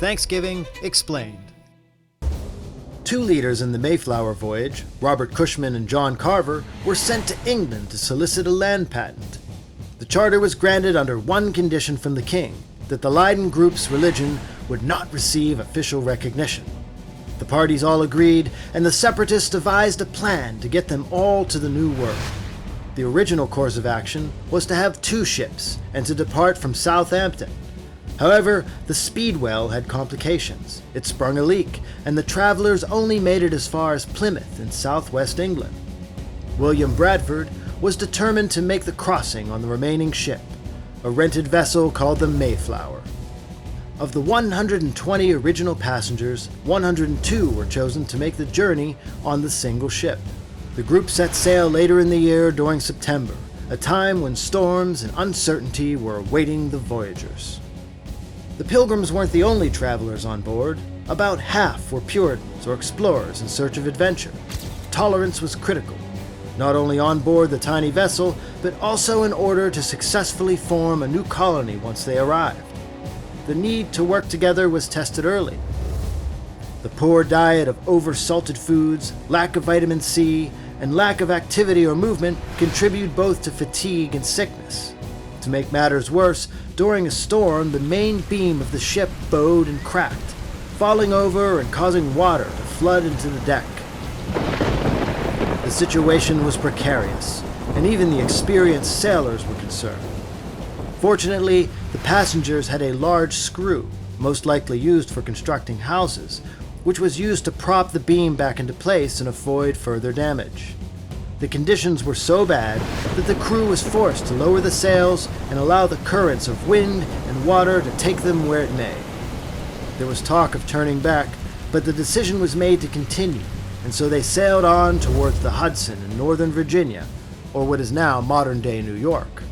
Thanksgiving Explained. Two leaders in the Mayflower voyage, Robert Cushman and John Carver, were sent to England to solicit a land patent. The charter was granted under one condition from the king, that the Leiden group's religion would not receive official recognition. The parties all agreed, and the separatists devised a plan to get them all to the New World. The original course of action was to have two ships and to depart from Southampton. However, the Speedwell had complications. It sprung a leak, and the travelers only made it as far as Plymouth in southwest England. William Bradford was determined to make the crossing on the remaining ship, a rented vessel called the Mayflower. Of the 120 original passengers, 102 were chosen to make the journey on the single ship. The group set sail later in the year during September, a time when storms and uncertainty were awaiting the voyagers. The Pilgrims weren't the only travelers on board. About half were Puritans or explorers in search of adventure. Tolerance was critical, not only on board the tiny vessel, but also in order to successfully form a new colony once they arrived. The need to work together was tested early. The poor diet of over-salted foods, lack of vitamin C, and lack of activity or movement contribute both to fatigue and sickness. To make matters worse, during a storm, the main beam of the ship bowed and cracked, falling over and causing water to flood into the deck. The situation was precarious, and even the experienced sailors were concerned. Fortunately, the passengers had a large screw, most likely used for constructing houses, which was used to prop the beam back into place and avoid further damage. The conditions were so bad that the crew was forced to lower the sails and allow the currents of wind and water to take them where it may. There was talk of turning back, but the decision was made to continue, and so they sailed on towards the Hudson in northern Virginia, or what is now modern-day New York.